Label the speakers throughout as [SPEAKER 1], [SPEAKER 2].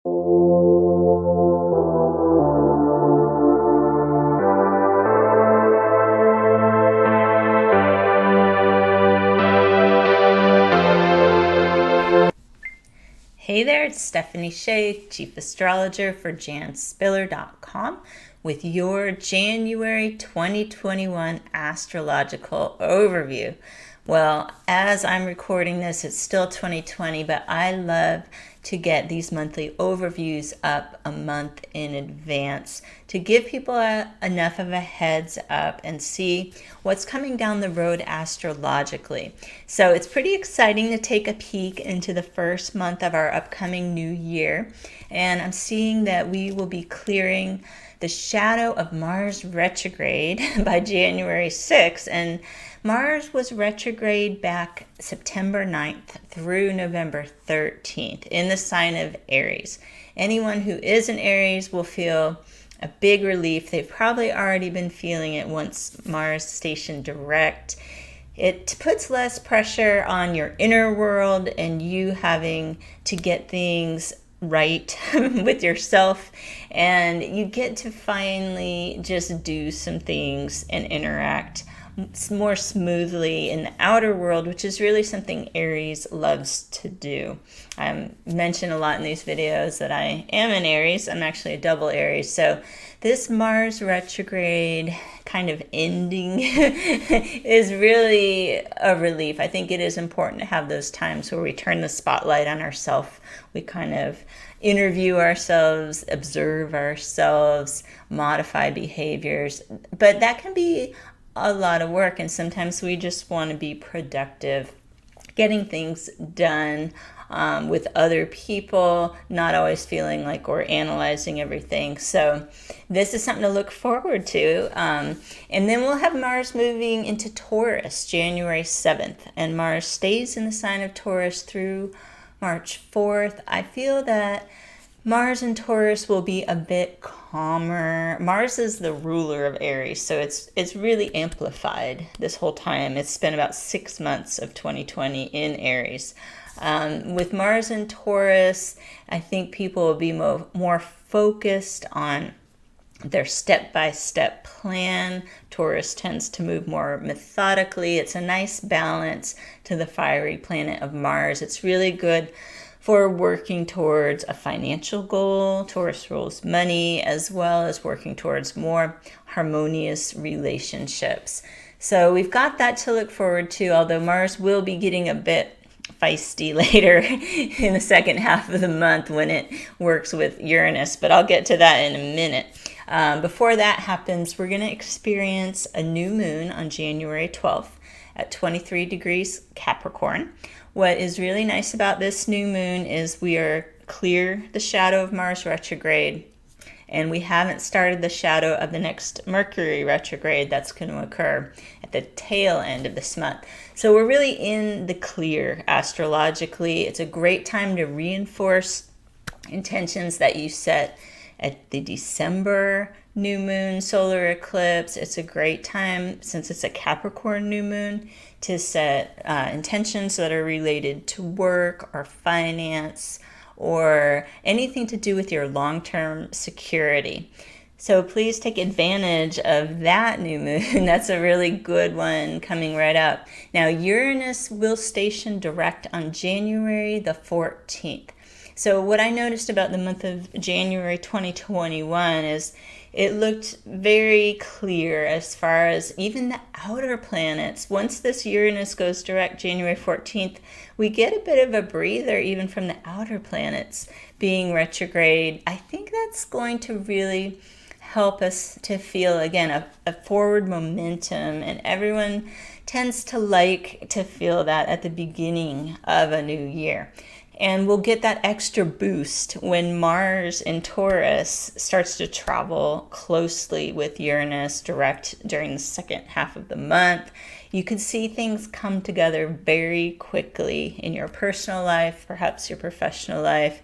[SPEAKER 1] Hey there, it's Stephanie Shea, Chief Astrologer for janspiller.com with your January 2021 astrological overview. Well, as I'm recording this, it's still 2020, but I love to get these monthly overviews up a month in advance to give people enough of a heads up and see what's coming down the road astrologically. So it's pretty exciting to take a peek into the first month of our upcoming new year. And I'm seeing that we will be clearing the shadow of Mars retrograde by January 6th. And Mars was retrograde back September 9th through November 13th in the sign of Aries. Anyone who is in Aries will feel a big relief. They've probably already been feeling it once Mars stationed direct. It puts less pressure on your inner world and you having to get things right with yourself, and you get to finally just do some things and interact more smoothly in the outer world, which is really something Aries loves to do. I mention a lot in these videos that I am an Aries. I'm actually a double Aries. So this Mars retrograde kind of ending is really a relief. I think it is important to have those times where we turn the spotlight on ourselves. We kind of interview ourselves, observe ourselves, modify behaviors. But that can be a lot of work, and sometimes we just want to be productive, getting things done with other people, not always feeling like we're analyzing everything. So this is something to look forward to. And then we'll have Mars moving into Taurus January 7th, and Mars stays in the sign of Taurus through March 4th. I feel that Mars in Taurus will be a bit calmer. Mars is the ruler of Aries, so it's really amplified this whole time. It's been about 6 months of 2020 in Aries. With Mars in Taurus, I think people will be more focused on their step-by-step plan. Taurus tends to move more methodically. It's a nice balance to the fiery planet of Mars. It's really good for working towards a financial goal. Taurus rules money, as well as working towards more harmonious relationships. So we've got that to look forward to, although Mars will be getting a bit feisty later in the second half of the month when it works with Uranus, but I'll get to that in a minute. Before that happens, we're going to experience a new moon on January 12th at 23 degrees Capricorn. What is really nice about this new moon is we are clear the shadow of Mars retrograde, and we haven't started the shadow of the next Mercury retrograde that's going to occur at the tail end of this month. So we're really in the clear astrologically. It's a great time to reinforce intentions that you set at the December new moon solar eclipse. It's a great time, since it's a Capricorn new moon, to set intentions that are related to work or finance or anything to do with your long-term security. So please take advantage of that new moon. That's a really good one coming right up. Now, Uranus will station direct on January the 14th. So what I noticed about the month of January 2021 is it looked very clear as far as even the outer planets. Once this Uranus goes direct January 14th, we get a bit of a breather even from the outer planets being retrograde. I think that's going to really help us to feel, again, a forward momentum, and everyone tends to like to feel that at the beginning of a new year. And we'll get that extra boost when Mars in Taurus starts to travel closely with Uranus direct during the second half of the month. You can see things come together very quickly in your personal life, perhaps your professional life.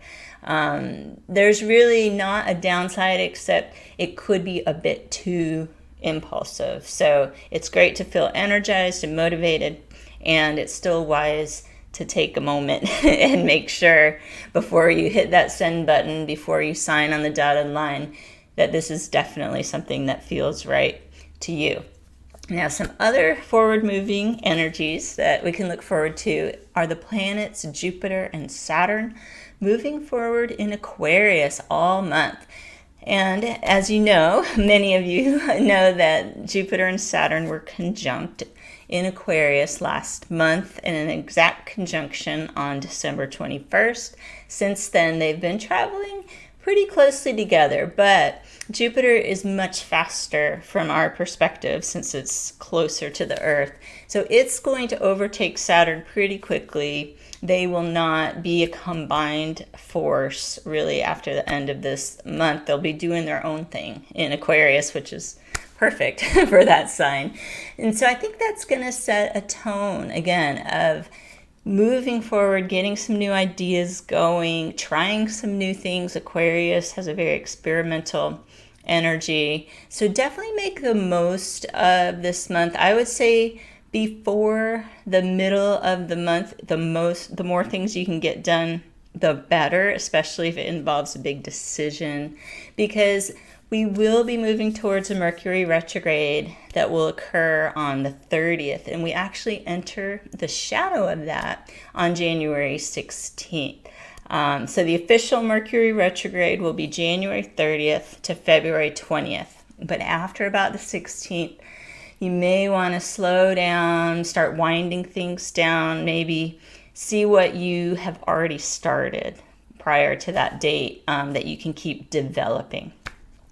[SPEAKER 1] There's really not a downside, except it could be a bit too impulsive. So it's great to feel energized and motivated, and it's still wise to take a moment and make sure before you hit that send button, before you sign on the dotted line, that this is definitely something that feels right to you. Now, some other forward-moving energies that we can look forward to are the planets Jupiter and Saturn moving forward in Aquarius all month. And as you know, many of you know that Jupiter and Saturn were conjunct in Aquarius last month in an exact conjunction on December 21st. Since then, they've been traveling pretty closely together, but Jupiter is much faster from our perspective since it's closer to the Earth. So it's going to overtake Saturn pretty quickly. They will not be a combined force really after the end of this month. They'll be doing their own thing in Aquarius, which is perfect for that sign. And so I think that's going to set a tone, again, of moving forward, getting some new ideas going, trying some new things. Aquarius has a very experimental energy. So definitely make the most of this month. I would say before the middle of the month, the more things you can get done, the better, especially if it involves a big decision, because we will be moving towards a Mercury retrograde that will occur on the 30th, and we actually enter the shadow of that on January 16th. So the official Mercury retrograde will be January 30th to February 20th. But after about the 16th, you may want to slow down, start winding things down, maybe see what you have already started prior to that date that you can keep developing.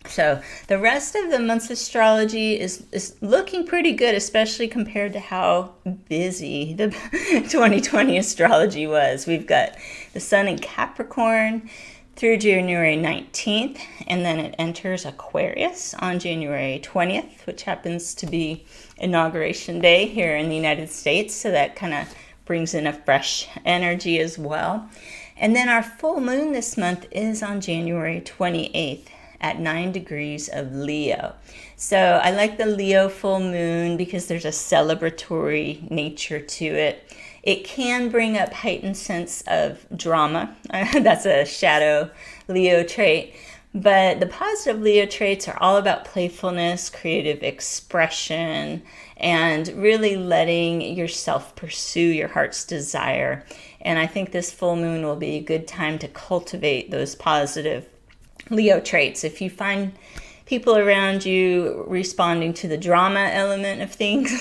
[SPEAKER 1] So the rest of the month's astrology is looking pretty good, especially compared to how busy the 2020 astrology was. We've got the sun in Capricorn through January 19th, and then it enters Aquarius on January 20th, which happens to be Inauguration Day here in the United States. So that kind of brings in a fresh energy as well. And then our full moon this month is on January 28th. At 9 degrees of Leo. So I like the Leo full moon because there's a celebratory nature to it. It can bring up heightened sense of drama. That's a shadow Leo trait. But the positive Leo traits are all about playfulness, creative expression, and really letting yourself pursue your heart's desire. And I think this full moon will be a good time to cultivate those positive Leo traits. If you find people around you responding to the drama element of things,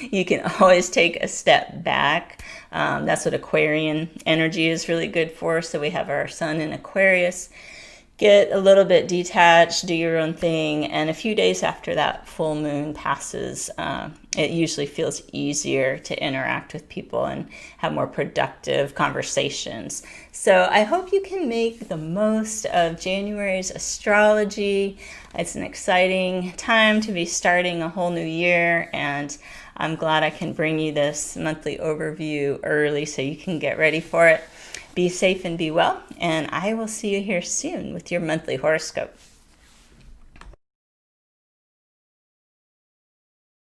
[SPEAKER 1] you can always take a step back. That's what Aquarian energy is really good for. So we have our sun in Aquarius. Get a little bit detached, do your own thing, and a few days after that full moon passes, it usually feels easier to interact with people and have more productive conversations. So I hope you can make the most of January's astrology. It's an exciting time to be starting a whole new year, and I'm glad I can bring you this monthly overview early so you can get ready for it. Be safe and be well, and I will see you here soon with your monthly horoscope.